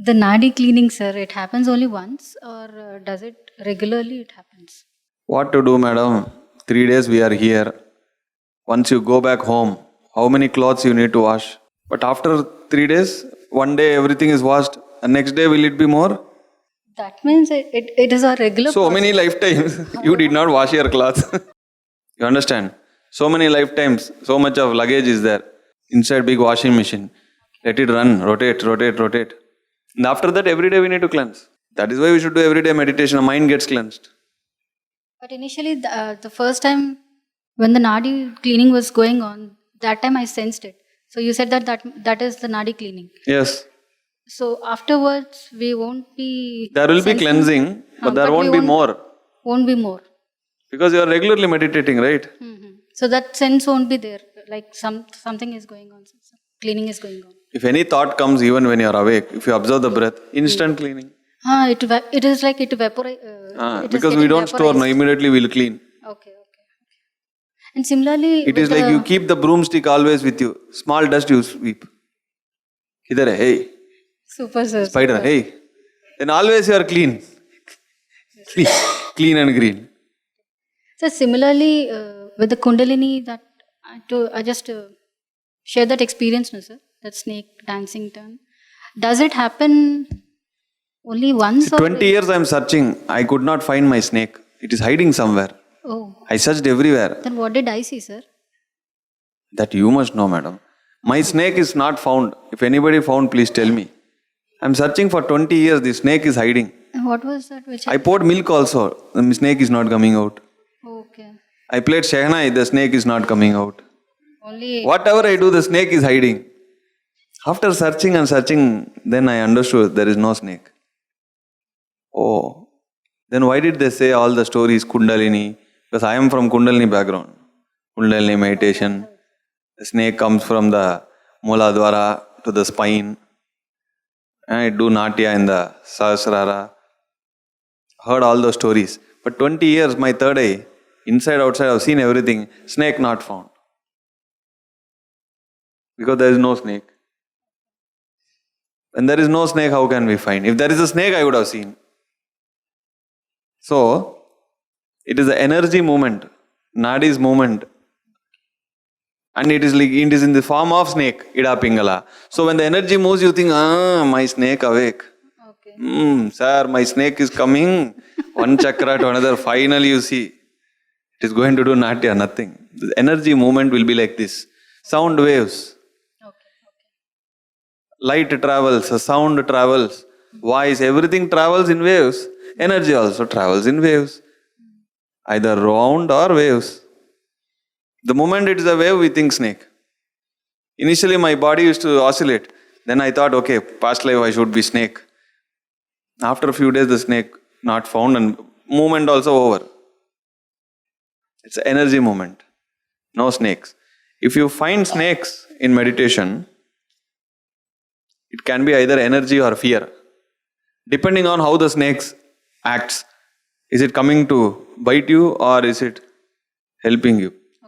The Nadi cleaning, sir, it happens only once or does it regularly? It happens. What to do, madam? 3 days we are here. Once you go back home, how many clothes you need to wash? But after 3 days, one day everything is washed, and next day will it be more? That means it is a regular So process. many lifetimes you did not wash your clothes. You understand? So many lifetimes, so much of luggage is there inside big washing machine. Let it run, rotate. And after that, every day we need to cleanse. That is why we should do everyday meditation. Our mind gets cleansed. But initially, the first time when the Nadi cleaning was going on, that time I sensed it. So you said that is the Nadi cleaning. Yes. So afterwards, we won't be... There will be sensing- cleansing, but there we won't be more. Won't be more. Because you are regularly meditating, right? So that sense won't be there. Like something is going on. Some cleaning is going on. If any thought comes even when you are awake, if you observe the breath, instant cleaning. It is like it evaporates. Because we don't store, no, immediately we will clean. Okay. And similarly... It is like you keep the broomstick always with you. Small dust you sweep. Idhar hai, hey. Super, sir. Spider, super. hey. Then always you are clean. Clean and green. So similarly, with the Kundalini, that I just share that experience, no, sir? That snake dancing turn. Does it happen only once? 20 years I am searching. I could not find my snake. It is hiding somewhere. Oh. I searched everywhere. Then what did I see, sir? That you must know, madam. My snake is not found. If anybody found, please tell me. I am searching for 20 years. The snake is hiding. And what was that? Which I poured milk also. The snake is not coming out. Okay. I played Shehnai. The snake is not coming out. Only... Whatever I do, the snake is hiding. After searching and searching, then I understood there is no snake. Oh. Then why did they say all the stories Kundalini? Because I am from Kundalini background. Kundalini meditation. The snake comes from the Muladwara to the spine. And I do Natya in the Sahasrara. Heard all those stories. But 20 years, my third eye, inside, outside, I have seen everything. Snake not found. Because there is no snake. When there is no snake, how can we find? If there is a snake, I would have seen. So, it is the energy movement, Nadi's movement. And it is in the form of snake, Ida Pingala. So when the energy moves, you think, my snake awake. Okay. Sir, my snake is coming. One chakra to another. Finally you see. It is going to do Natya, nothing. The energy movement will be like this. Sound waves. Okay. Light travels, sound travels. Voice, everything travels in waves. Energy also travels in waves. Either round or waves. The moment it is a wave, we think snake. Initially my body used to oscillate. Then I thought, okay, past life I should be snake. After a few days the snake not found and movement also over. It's an energy movement. No snakes. If you find snakes in meditation, it can be either energy or fear. Depending on how the snakes acts. Is it coming to bite you or is it helping you?